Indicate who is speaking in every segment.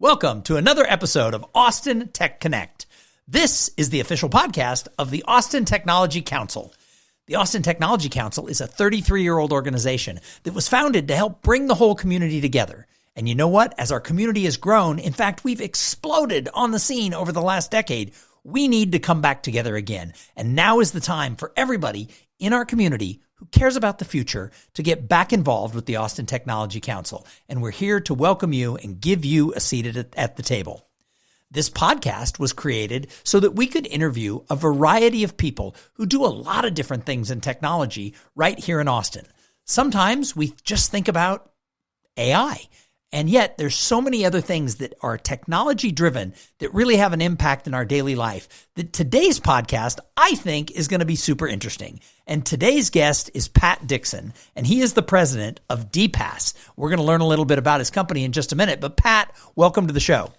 Speaker 1: Welcome to another episode of Austin Tech Connect. This is the official podcast of the Austin Technology Council. The Austin Technology Council is a 33-year-old organization that was founded to help bring the whole community together. And you know what? As our community has grown, in fact, we've exploded on the scene over the last decade. We need to come back together again. And now is the time for everybody in our community who cares about the future to get back involved with the Austin Technology Council. And we're here to welcome you and give you a seat at the table. This podcast was created so that we could interview a variety of people who do a lot of different things in technology right here in Austin. Sometimes we just think about AI. And yet there's so many other things that are technology driven that really have an impact in our daily life that today's podcast, I think, is going to be super interesting. And today's guest is Pat Dixon, and he is the president of DPAS. We're going to learn a little bit about his company in just a minute. But Pat, welcome to the show.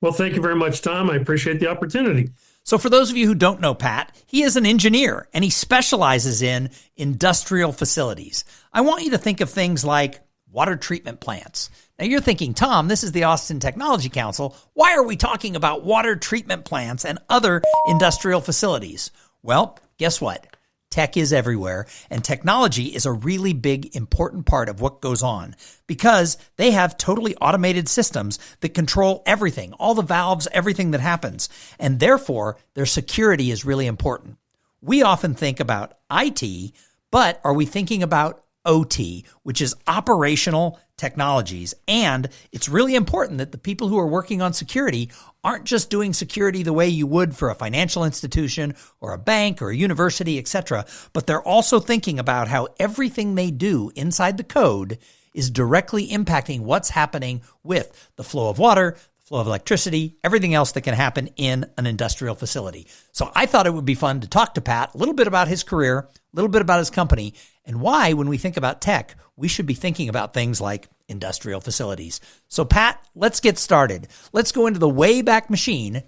Speaker 2: Well, thank you very much, Tom. I appreciate the opportunity.
Speaker 1: So for those of you who don't know Pat, he is an engineer and he specializes in industrial facilities. I want you to think of things like water treatment plants. Now you're thinking, Tom, this is the Austin Technology Council. Why are we talking about water treatment plants and other industrial facilities? Well, guess what? Tech is everywhere, and technology is a really big, important part of what goes on because they have totally automated systems that control everything, all the valves, everything that happens, and therefore their security is really important. We often think about IT, but are we thinking about OT, which is operational technologies? And it's really important that the people who are working on security aren't just doing security the way you would for a financial institution or a bank or a university, etc., but they're also thinking about how everything they do inside the code is directly impacting what's happening with the flow of water, flow of electricity, everything else that can happen in an industrial facility. So I thought it would be fun to talk to Pat a little bit about his career, a little bit about his company, and why, when we think about tech, we should be thinking about things like industrial facilities. So Pat, let's get started. Let's go into the way back machine.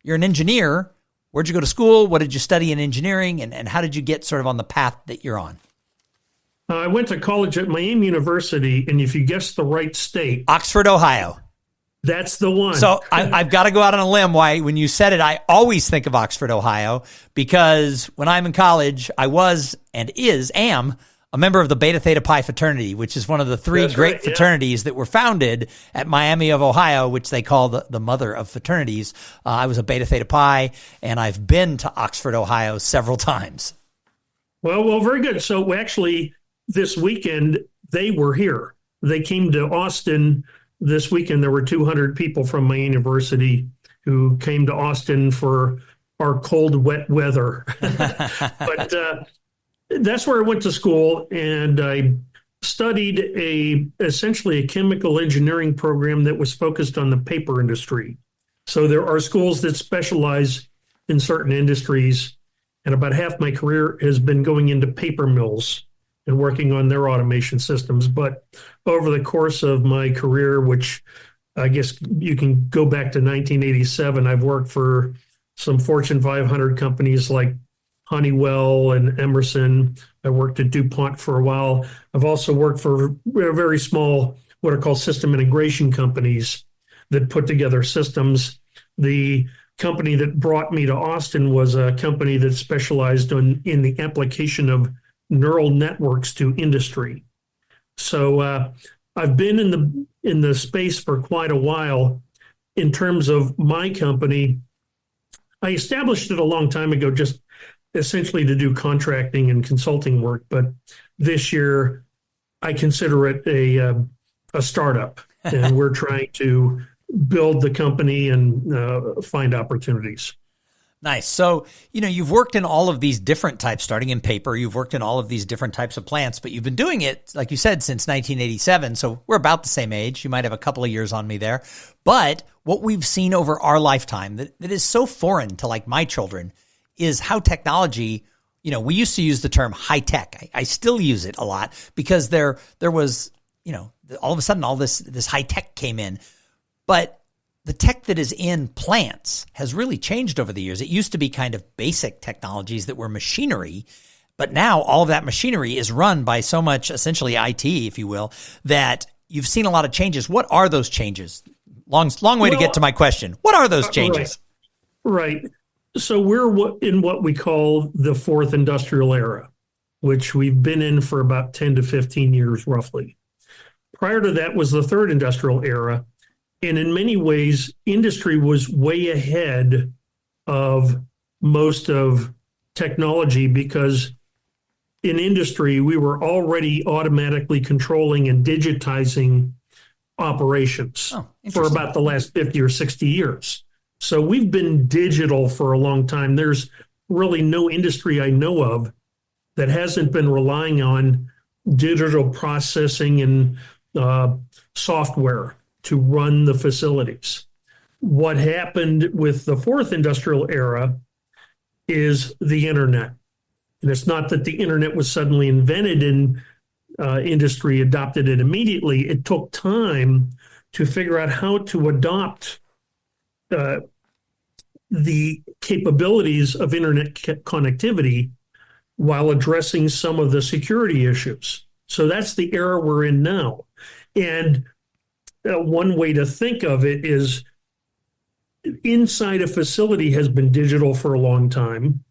Speaker 1: You're an engineer. Where'd you go to school? What did you study in engineering? And how did you get sort of on the path that you're on?
Speaker 2: I went to college at Miami University, and if you guess the right state,
Speaker 1: Oxford, Ohio.
Speaker 2: That's the one.
Speaker 1: So I've got to go out on a limb. Why, when you said it, I always think of Oxford, Ohio, because when I'm in college, I was and am a member of the Beta Theta Pi fraternity, which is one of the three great fraternities that were founded at Miami of Ohio, which they call the mother of fraternities. I was a Beta Theta Pi, and I've been to Oxford, Ohio several times.
Speaker 2: Well, very good. So actually, this weekend, they were here. They came to Austin. This weekend, there were 200 people from my university who came to Austin for our cold, wet weather. But that's where I went to school, and I studied essentially a chemical engineering program that was focused on the paper industry. So there are schools that specialize in certain industries, and about half my career has been going into paper mills and working on their automation systems. But over the course of my career, which I guess you can go back to 1987, I've worked for some Fortune 500 companies like Honeywell and Emerson. I worked at DuPont for a while. I've also worked for very small, what are called system integration companies that put together systems. The company that brought me to Austin was a company that specialized in the application of neural networks to industry. So I've been in the space for quite a while. In terms of my company, I established it a long time ago, just essentially to do contracting and consulting work. But this year, I consider it a startup, and we're trying to build the company and find opportunities.
Speaker 1: Nice. So, you've worked in all of these different types, starting in paper. You've worked in all of these different types of plants, but you've been doing it, like you said, since 1987. So we're about the same age. You might have a couple of years on me there. But what we've seen over our lifetime that is so foreign to like my children is how technology, we used to use the term high tech. I still use it a lot because there was, all of a sudden all this high tech came in. But the tech that is in plants has really changed over the years. It used to be kind of basic technologies that were machinery, but now all of that machinery is run by so much essentially IT, if you will, that you've seen a lot of changes. What are those changes? Long way to get to my question. What are those changes?
Speaker 2: Right. So we're in what we call the fourth industrial era, which we've been in for about 10 to 15 years, roughly. Prior to that was the third industrial era. And in many ways, industry was way ahead of most of technology because in industry, we were already automatically controlling and digitizing operations for about the last 50 or 60 years. So we've been digital for a long time. There's really no industry I know of that hasn't been relying on digital processing and software to run the facilities. What happened with the fourth industrial era is the internet. And it's not that the internet was suddenly invented and industry adopted it immediately. It took time to figure out how to adopt the capabilities of internet connectivity while addressing some of the security issues. So that's the era we're in now. And one way to think of it is inside a facility has been digital for a long time.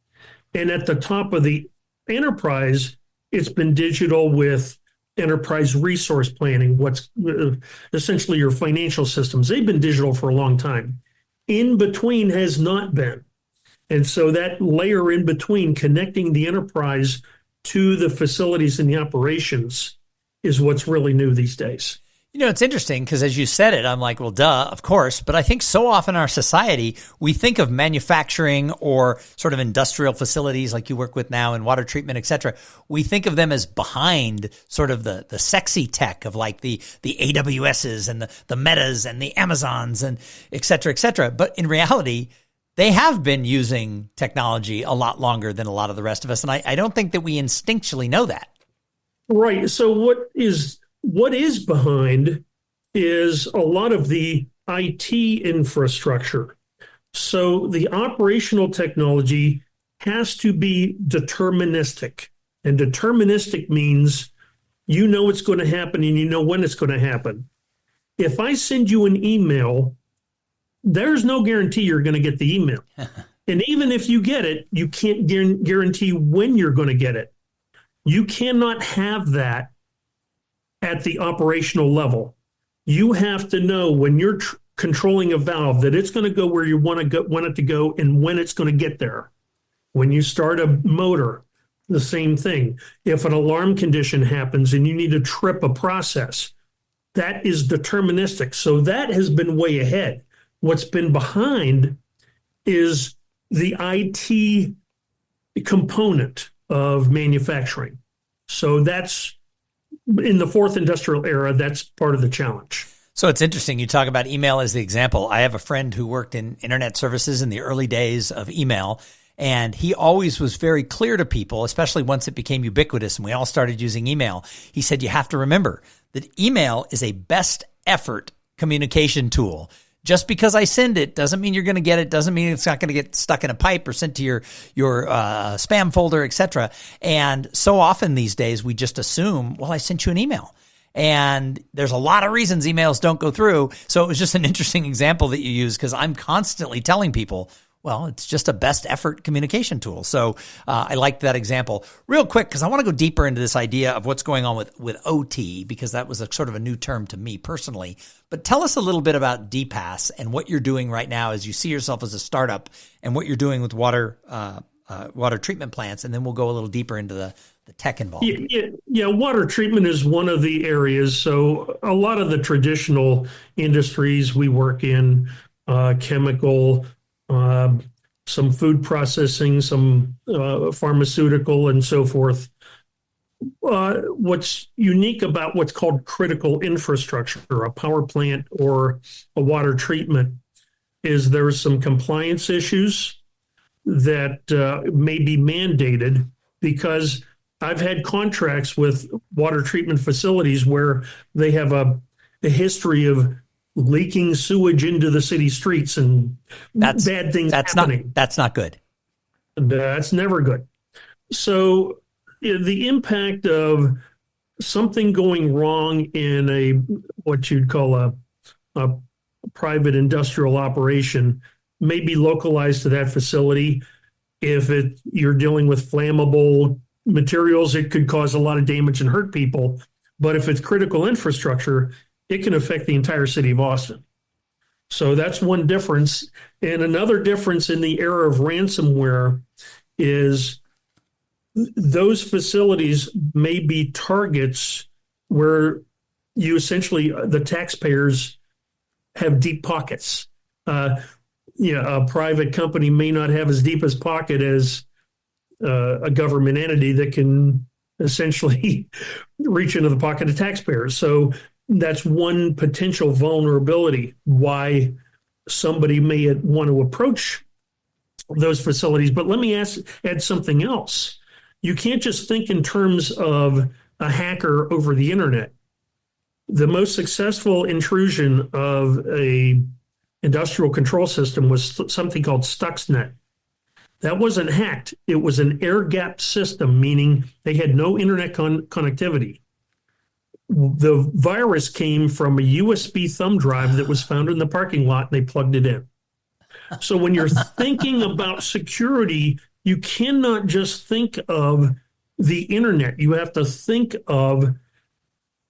Speaker 2: And at the top of the enterprise, it's been digital with enterprise resource planning, what's essentially your financial systems. They've been digital for a long time. In between has not been. And so that layer in between, connecting the enterprise to the facilities and the operations, is what's really new these days.
Speaker 1: You know, it's interesting because as you said it, I'm like, well, duh, of course. But I think so often in our society, we think of manufacturing or sort of industrial facilities like you work with now in water treatment, et cetera. We think of them as behind sort of the sexy tech of like the AWSs and the Metas and the Amazons and et cetera, et cetera. But in reality, they have been using technology a lot longer than a lot of the rest of us. And I don't think that we instinctually know that.
Speaker 2: Right. So what is behind is a lot of the IT infrastructure. So the operational technology has to be deterministic. And deterministic means you know it's going to happen and you know when it's going to happen. If I send you an email, there's no guarantee you're going to get the email. And even if you get it, you can't guarantee when you're going to get it. You cannot have that at the operational level. You have to know when you're controlling a valve that it's going to go where you want it to go and when it's going to get there. When you start a motor, the same thing. If an alarm condition happens and you need to trip a process, that is deterministic. So that has been way ahead. What's been behind is the IT component of manufacturing. So that's in the fourth industrial era, that's part of the challenge.
Speaker 1: So it's interesting. You talk about email as the example. I have a friend who worked in internet services in the early days of email, and he always was very clear to people, especially once it became ubiquitous and we all started using email. He said, you have to remember that email is a best effort communication tool. Just because I send it doesn't mean you're going to get it. Doesn't mean it's not going to get stuck in a pipe or sent to your spam folder, etc. And so often these days we just assume, well, I sent you an email. And there's a lot of reasons emails don't go through. So it was just an interesting example that you use because I'm constantly telling people, well, it's just a best effort communication tool. So I liked that example. Real quick, because I want to go deeper into this idea of what's going on with OT, because that was sort of a new term to me personally. But tell us a little bit about DPAS and what you're doing right now as you see yourself as a startup and what you're doing with water treatment plants. And then we'll go a little deeper into the tech involved.
Speaker 2: Yeah, water treatment is one of the areas. So a lot of the traditional industries we work in, chemical, some food processing, some pharmaceutical, and so forth. What's unique about what's called critical infrastructure, a power plant or a water treatment, is there's some compliance issues that may be mandated because I've had contracts with water treatment facilities where they have a history of leaking sewage into the city streets and bad things happening.
Speaker 1: That's not good.
Speaker 2: That's never good. So the impact of something going wrong in what you'd call a private industrial operation may be localized to that facility. If you're dealing with flammable materials, it could cause a lot of damage and hurt people. But if it's critical infrastructure, it can affect the entire city of Austin. So that's one difference. And another difference in the era of ransomware is those facilities may be targets where you essentially, the taxpayers have deep pockets. A private company may not have as deep as pocket as a government entity that can essentially reach into the pocket of taxpayers. So that's one potential vulnerability why somebody may want to approach those facilities. But let me add something else. You can't just think in terms of a hacker over the internet. The most successful intrusion of a industrial control system was something called Stuxnet. That wasn't hacked. It was an air-gapped system, meaning they had no internet connectivity. The virus came from a USB thumb drive that was found in the parking lot, and they plugged it in. So when you're thinking about security, you cannot just think of the internet. You have to think of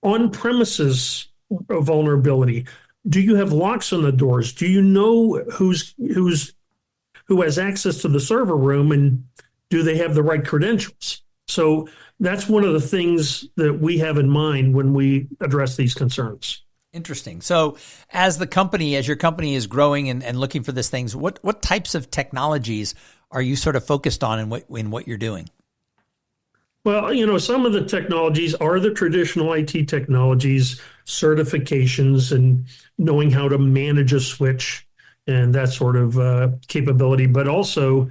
Speaker 2: on-premises vulnerability. Do you have locks on the doors? Do you know who has access to the server room, and do they have the right credentials? So that's one of the things that we have in mind when we address these concerns.
Speaker 1: Interesting. So as your company is growing and looking for these things, what types of technologies are you sort of focused on in what you're doing?
Speaker 2: Well, some of the technologies are the traditional IT technologies, certifications, and knowing how to manage a switch and that sort of capability, but also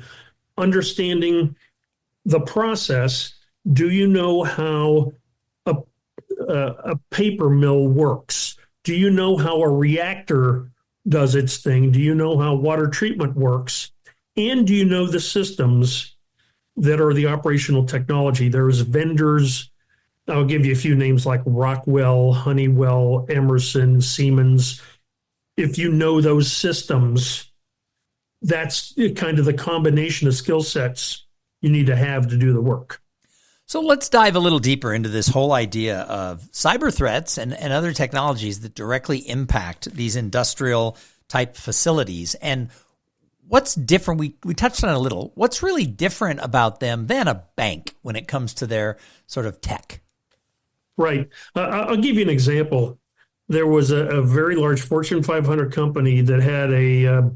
Speaker 2: understanding the process. Do you know how a paper mill works? Do you know how a reactor does its thing? Do you know how water treatment works? And do you know the systems that are the operational technology? There's vendors. I'll give you a few names like Rockwell, Honeywell, Emerson, Siemens. If you know those systems, that's kind of the combination of skill sets you need to have to do the work.
Speaker 1: So let's dive a little deeper into this whole idea of cyber threats and other technologies that directly impact these industrial type facilities. And what's different? We touched on it a little. What's really different about them than a bank when it comes to their sort of tech?
Speaker 2: Right. I'll give you an example. There was a very large Fortune 500 company that had a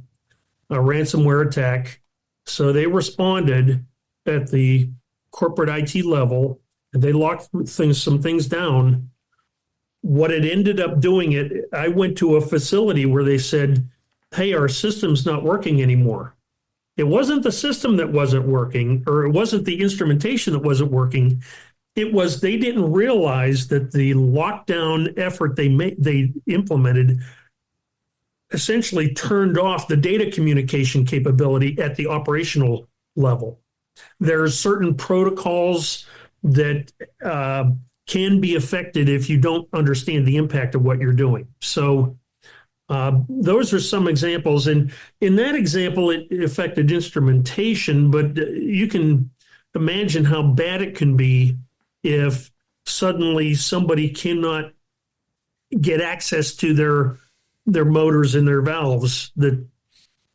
Speaker 2: ransomware attack. So they responded at the corporate IT level, and they locked some things down. What it ended up doing, I went to a facility where they said, hey, our system's not working anymore. It wasn't the system that wasn't working, or it wasn't the instrumentation that wasn't working. It was they didn't realize that the lockdown effort they implemented essentially turned off the data communication capability at the operational level. There's certain protocols that can be affected if you don't understand the impact of what you're doing. So those are some examples. And in that example, it affected instrumentation, but you can imagine how bad it can be if suddenly somebody cannot get access to their motors and their valves. That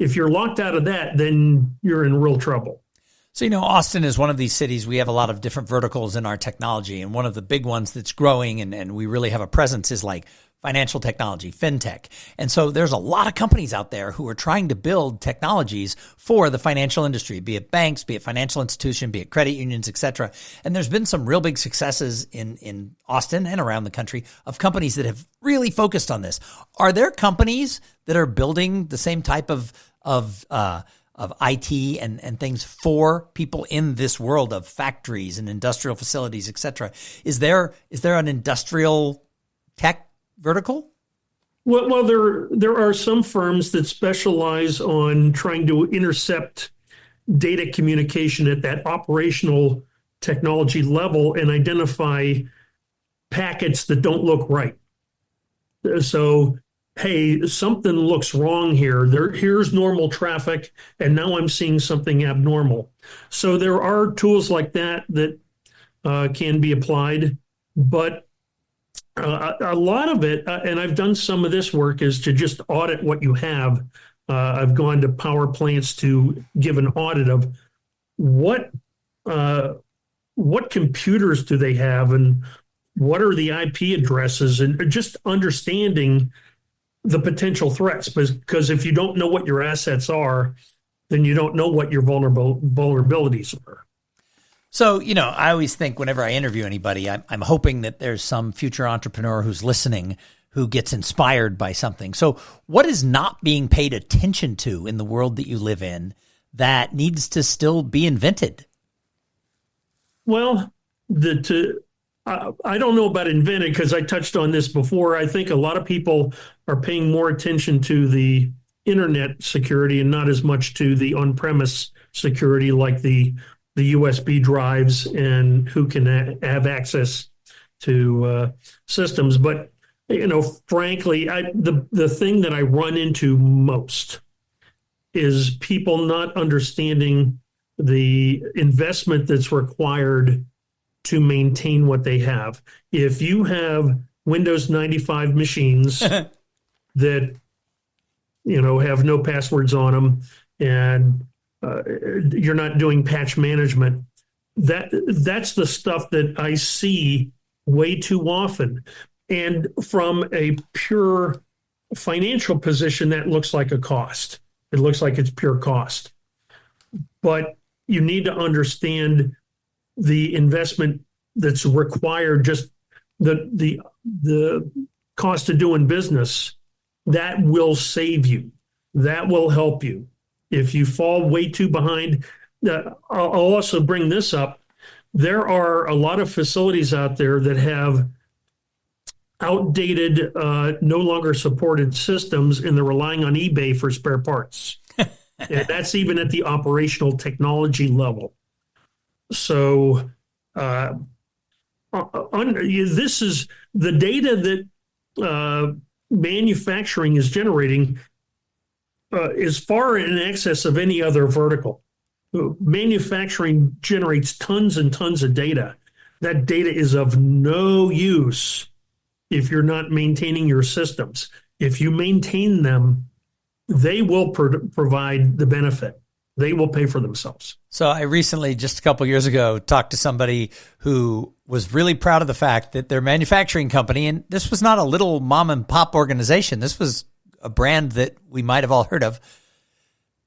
Speaker 2: if you're locked out of that, then you're in real trouble.
Speaker 1: So, Austin is one of these cities. We have a lot of different verticals in our technology. And one of the big ones that's growing and we really have a presence is like financial technology, fintech. And so there's a lot of companies out there who are trying to build technologies for the financial industry, be it banks, be it financial institution, be it credit unions, et cetera. And there's been some real big successes in Austin and around the country of companies that have really focused on this. Are there companies that are building the same type of IT and things for people in this world of factories and industrial facilities, et cetera? Is there an industrial tech vertical?
Speaker 2: Well, there are some firms that specialize on trying to intercept data communication at that operational technology level and identify packets that don't look right. So hey, something looks wrong here. Here's normal traffic, and now I'm seeing something abnormal. So there are tools like that that can be applied, but a lot of it, and I've done some of this work, is to just audit what you have. I've gone to power plants to give an audit of what uh, what computers do they have, and what are the IP addresses, and just understanding the potential threats. Because if you don't know what your assets are, then you don't know what your vulnerabilities are.
Speaker 1: So, I always think whenever I interview anybody, I'm hoping that there's some future entrepreneur who's listening who gets inspired by something. So what is not being paid attention to in the world that you live in that needs to still be invented?
Speaker 2: Well, I don't know about invented, because I touched on this before. I think a lot of people are paying more attention to the internet security and not as much to the on-premise security, like the USB drives and who can have access to systems. But frankly, the thing that I run into most is people not understanding the investment that's required to maintain what they have. If you have Windows 95 machines that have no passwords on them, and you're not doing patch management, that's the stuff that I see way too often. And from a pure financial position, that looks like a cost. It looks like it's pure cost. But you need to understand the investment that's required, just the cost of doing business. That will save you. That will help you. If you fall way too behind, I'll also bring this up. There are a lot of facilities out there that have outdated, no longer supported systems, and they're relying on eBay for spare parts. And that's even at the operational technology level. So this is the data that manufacturing is generating is far in excess of any other vertical. Manufacturing generates tons and tons of data. That data is of no use if you're not maintaining your systems. If you maintain them, they will provide the benefit. They will pay for themselves.
Speaker 1: So I recently, just a couple of years ago, talked to somebody who was really proud of the fact that their manufacturing company, and this was not a little mom and pop organization, this was a brand that we might have all heard of.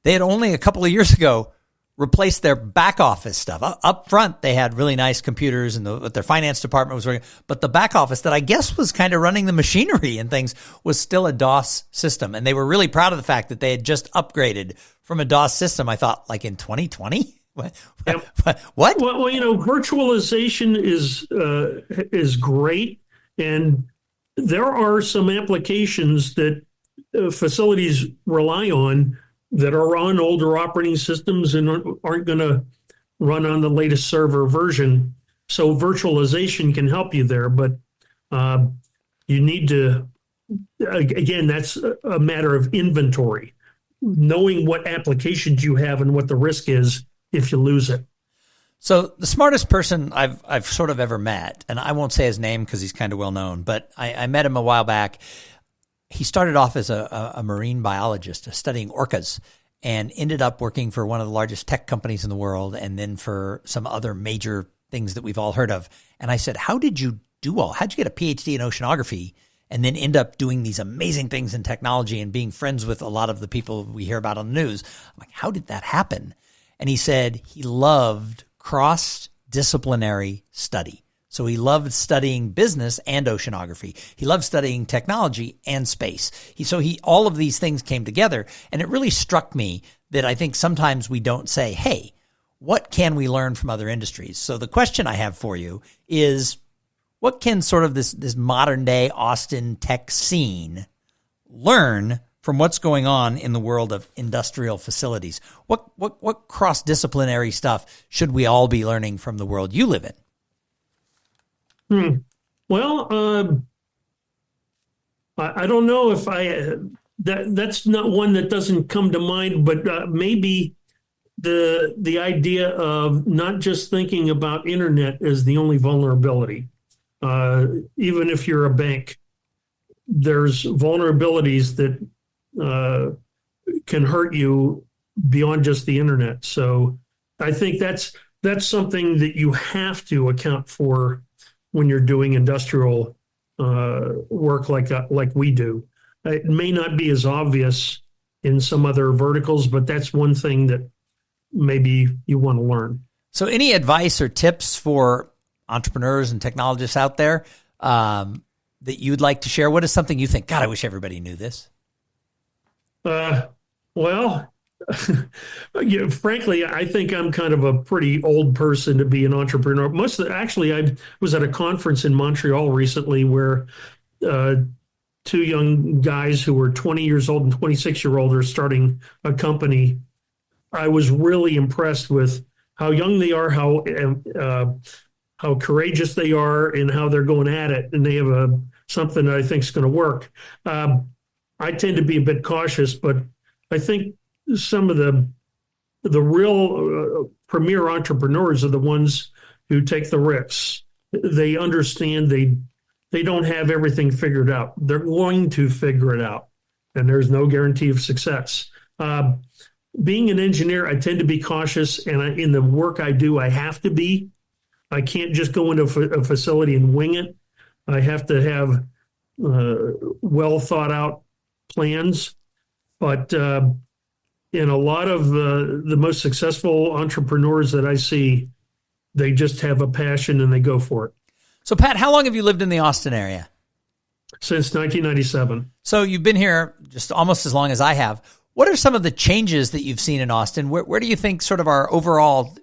Speaker 1: They had only a couple of years ago replaced their back office stuff. Up front, they had really nice computers, and their finance department was working. But the back office that I guess was kind of running the machinery and things was still a DOS system. And they were really proud of the fact that they had just upgraded from a DOS system. I thought, like in 2020? What?
Speaker 2: Yep.
Speaker 1: What?
Speaker 2: Well, virtualization is great. And there are some applications that facilities rely on that are on older operating systems and aren't going to run on the latest server version. So virtualization can help you there, but you need to, again, that's a matter of inventory, knowing what applications you have and what the risk is if you lose it.
Speaker 1: So the smartest person I've sort of ever met, and I won't say his name because he's kind of well known, but I met him a while back. He started off as a marine biologist studying orcas and ended up working for one of the largest tech companies in the world, and then for some other major things that we've all heard of. And I said, how'd you get a PhD in oceanography and then end up doing these amazing things in technology and being friends with a lot of the people we hear about on the news? I'm like, how did that happen? And he said he loved cross-disciplinary study. So he loved studying business and oceanography. He loved studying technology and space. All of these things came together, and it really struck me that I think sometimes we don't say, hey, what can we learn from other industries? So the question I have for you is, what can sort of this modern day Austin tech scene learn from what's going on in the world of industrial facilities? What cross-disciplinary stuff should we all be learning from the world you live in?
Speaker 2: Well, I don't know if that's not one that doesn't come to mind, but maybe the idea of not just thinking about internet as the only vulnerability. Even if you're a bank, there's vulnerabilities that can hurt you beyond just the internet. So I think that's something that you have to account for when you're doing industrial work like we do. It may not be as obvious in some other verticals, but that's one thing that maybe you want to learn.
Speaker 1: So any advice or tips for entrepreneurs and technologists out there that you'd like to share? What is something you think, God, I wish everybody knew this?
Speaker 2: Well, frankly, I think I'm kind of a pretty old person to be an entrepreneur. Actually, I was at a conference in Montreal recently where two young guys who were 20 years old and 26-year-old are starting a company. I was really impressed with how young they are, how courageous they are, and how they're going at it. And they have something that I think is going to work. I tend to be a bit cautious, but I think some of the real premier entrepreneurs are the ones who take the risks. They understand they don't have everything figured out. They're going to figure it out, and there's no guarantee of success. Being an engineer, I tend to be cautious, and in the work I do, I have to be. I can't just go into a facility and wing it. I have to have well thought out plans. But in a lot of the most successful entrepreneurs that I see, they just have a passion and they go for it.
Speaker 1: So, Pat, how long have you lived in the Austin area?
Speaker 2: Since 1997.
Speaker 1: So you've been here just almost as long as I have. What are some of the changes that you've seen in Austin? Where do you think sort of our overall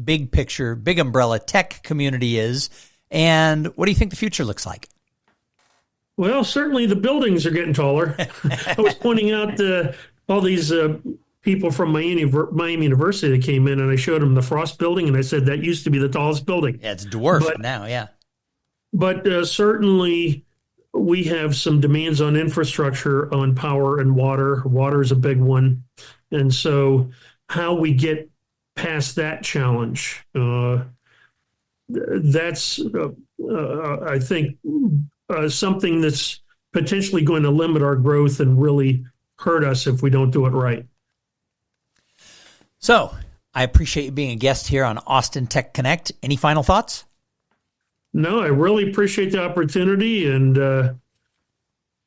Speaker 1: big picture, big umbrella tech community is? And what do you think the future looks like?
Speaker 2: Well, certainly the buildings are getting taller. I was pointing out all these people from Miami University that came in, and I showed them the Frost building, and I said, that used to be the tallest building.
Speaker 1: Yeah, it's dwarfed now, yeah.
Speaker 2: But certainly we have some demands on infrastructure, on power and water. Water is a big one. And so how we get past that challenge, that's, I think, something that's potentially going to limit our growth and really hurt us if we don't do it right.
Speaker 1: So I appreciate you being a guest here on Austin Tech Connect. Any final thoughts?
Speaker 2: No, I really appreciate the opportunity and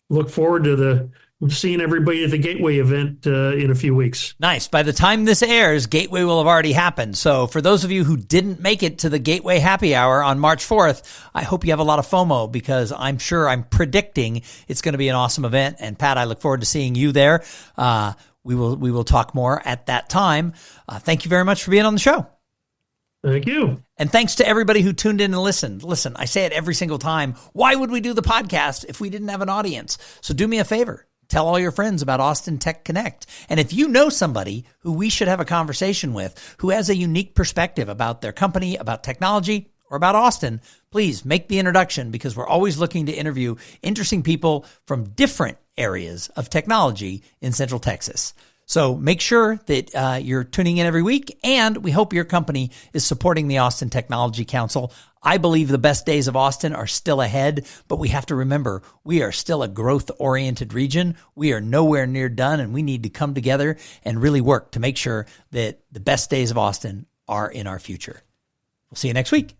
Speaker 2: look forward to seeing everybody at the Gateway event in a few weeks.
Speaker 1: Nice. By the time this airs, Gateway will have already happened. So for those of you who didn't make it to the Gateway Happy Hour on March 4th, I hope you have a lot of FOMO because I'm predicting it's going to be an awesome event. And Pat, I look forward to seeing you there. We will talk more at that time. Thank you very much for being on the show.
Speaker 2: Thank you.
Speaker 1: And thanks to everybody who tuned in and listened. Listen, I say it every single time. Why would we do the podcast if we didn't have an audience? So do me a favor. Tell all your friends about Austin Tech Connect. And if you know somebody who we should have a conversation with, who has a unique perspective about their company, about technology, or about Austin, please make the introduction because we're always looking to interview interesting people from different areas of technology in Central Texas. So make sure that you're tuning in every week, and we hope your company is supporting the Austin Technology Council. I believe the best days of Austin are still ahead, but we have to remember we are still a growth-oriented region. We are nowhere near done, and we need to come together and really work to make sure that the best days of Austin are in our future. We'll see you next week.